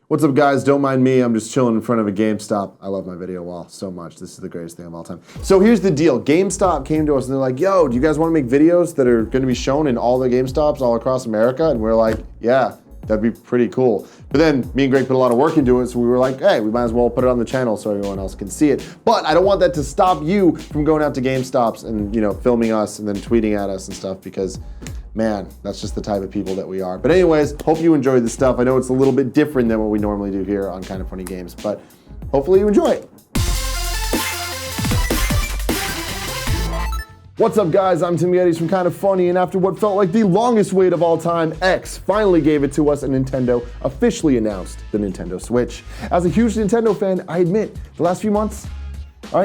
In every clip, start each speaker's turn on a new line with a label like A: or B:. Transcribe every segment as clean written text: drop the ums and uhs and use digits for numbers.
A: What's up, guys? Don't mind me. I'm just chilling in front of a GameStop. I love my video wall so much. This is the greatest thing of all time. So here's the deal. GameStop came to us and they're like, yo, do you guys want to make videos that are going to be shown in all the GameStops all across America? And we're like, yeah, that'd be pretty cool. But then me and Greg put a lot of work into it, so we were like, hey, we might as well put it on the channel so everyone else can see it. But I don't want that to stop you from going out to GameStops and, filming us and then tweeting at us and stuff, because man, that's just the type of people that we are. But anyways, hope you enjoyed this stuff. I know it's a little bit different than what we normally do here on Kind of Funny Games, but hopefully you enjoy it. What's up, guys? I'm Tim Gettys from Kind of Funny, and after what felt like the longest wait of all time, X finally gave it to us, and Nintendo officially announced the Nintendo Switch. As a huge Nintendo fan, I admit, the last few months,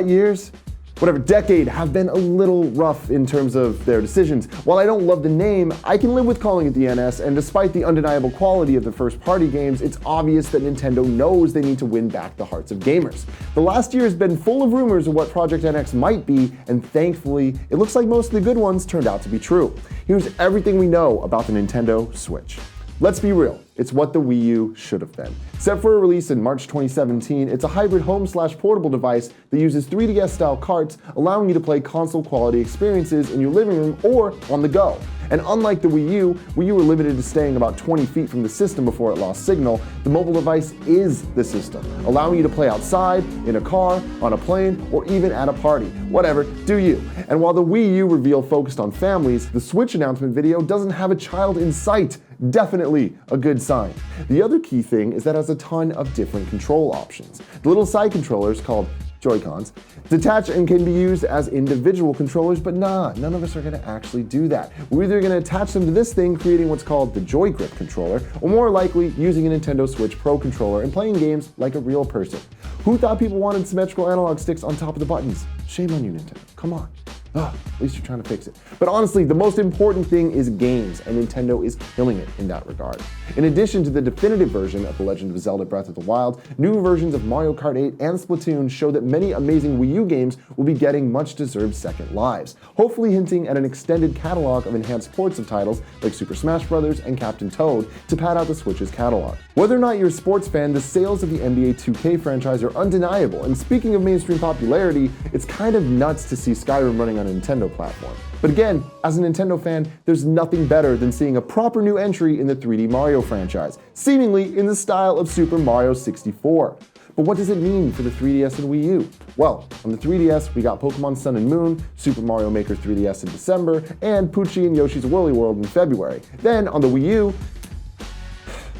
A: years, whatever, decade, have been a little rough in terms of their decisions. While I don't love the name, I can live with calling it the NS, and despite the undeniable quality of the first-party games, it's obvious that Nintendo knows they need to win back the hearts of gamers. The last year has been full of rumors of what Project NX might be, and thankfully, it looks like most of the good ones turned out to be true. Here's everything we know about the Nintendo Switch. Let's be real, it's what the Wii U should have been. Set for a release in March 2017, it's a hybrid home/portable device that uses 3DS-style carts, allowing you to play console-quality experiences in your living room or on the go. And unlike the Wii U were limited to staying about 20 feet from the system before it lost signal, the mobile device is the system, allowing you to play outside, in a car, on a plane, or even at a party. Whatever, do you. And while the Wii U reveal focused on families, the Switch announcement video doesn't have a child in sight. Definitely a good sign. The other key thing is that it has a ton of different control options. The little side controllers, called Joy-Cons, detach and can be used as individual controllers, but none of us are going to actually do that. We're either going to attach them to this thing, creating what's called the Joy Grip controller, or more likely using a Nintendo Switch Pro controller and playing games like a real person. Who thought people wanted symmetrical analog sticks on top of the buttons? Shame on you, Nintendo. Come on. At least you're trying to fix it. But honestly, the most important thing is games, and Nintendo is killing it in that regard. In addition to the definitive version of The Legend of Zelda Breath of the Wild, new versions of Mario Kart 8 and Splatoon show that many amazing Wii U games will be getting much-deserved second lives, hopefully hinting at an extended catalog of enhanced ports of titles like Super Smash Bros. And Captain Toad to pad out the Switch's catalog. Whether or not you're a sports fan, the sales of the NBA 2K franchise are undeniable, and speaking of mainstream popularity, it's kind of nuts to see Skyrim running on a Nintendo platform. But again, as a Nintendo fan, there's nothing better than seeing a proper new entry in the 3D Mario franchise, seemingly in the style of Super Mario 64. But what does it mean for the 3DS and Wii U? Well, on the 3DS, we got Pokemon Sun and Moon, Super Mario Maker 3DS in December, and Poochie and Yoshi's Woolly World in February. Then on the Wii U,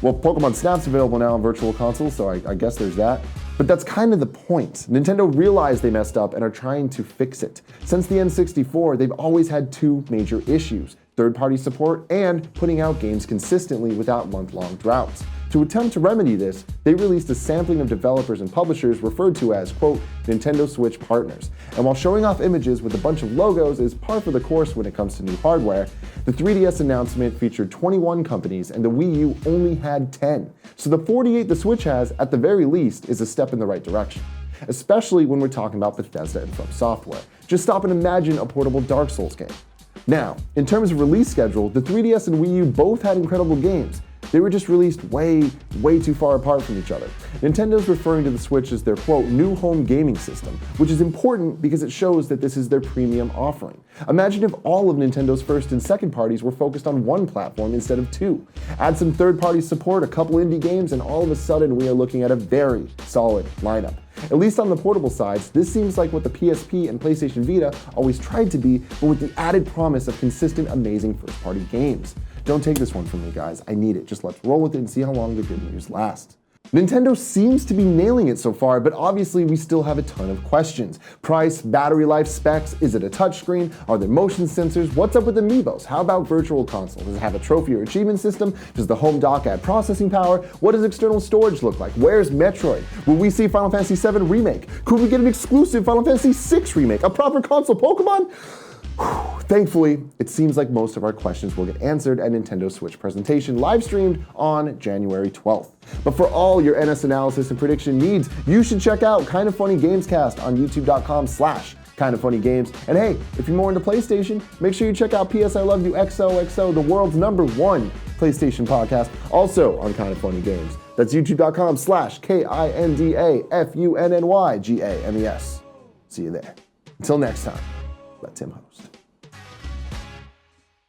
A: well, Pokemon Snap's available now on Virtual Console, so I guess there's that. But that's kind of the point. Nintendo realized they messed up and are trying to fix it. Since the N64, they've always had two major issues: third-party support and putting out games consistently without month-long droughts. To attempt to remedy this, they released a sampling of developers and publishers referred to as, quote, Nintendo Switch partners. And while showing off images with a bunch of logos is par for the course when it comes to new hardware, the 3DS announcement featured 21 companies and the Wii U only had 10. So the 48 the Switch has, at the very least, is a step in the right direction. Especially when we're talking about Bethesda and From Software. Just stop and imagine a portable Dark Souls game. Now, in terms of release schedule, the 3DS and Wii U both had incredible games. They were just released way too far apart from each other. Nintendo's referring to the Switch as their, quote, new home gaming system, which is important because it shows that this is their premium offering. Imagine if all of Nintendo's first and second parties were focused on one platform instead of two. Add some third-party support, a couple indie games, and all of a sudden we are looking at a very solid lineup. At least on the portable sides, this seems like what the PSP and PlayStation Vita always tried to be, but with the added promise of consistent, amazing first-party games. Don't take this one from me, guys. I need it. Just let's roll with it and see how long the good news lasts. Nintendo seems to be nailing it so far, but obviously we still have a ton of questions. Price, battery life, specs, is it a touchscreen? Are there motion sensors? What's up with Amiibos? How about Virtual Console? Does it have a trophy or achievement system? Does the home dock add processing power? What does external storage look like? Where's Metroid? Will we see Final Fantasy VII Remake? Could we get an exclusive Final Fantasy VI Remake? A proper console Pokemon? Thankfully, it seems like most of our questions will get answered at Nintendo Switch presentation live streamed on January 12th. But for all your NS analysis and prediction needs, you should check out Kind of Funny Gamescast on youtube.com/kindoffunnygames. And hey, if you're more into PlayStation, make sure you check out PS I Love You XOXO, the world's #1 PlayStation podcast, also on Kind of Funny Games. That's youtube.com/KINDAFUNNYGAMES. See you there. Until next time, let Tim host.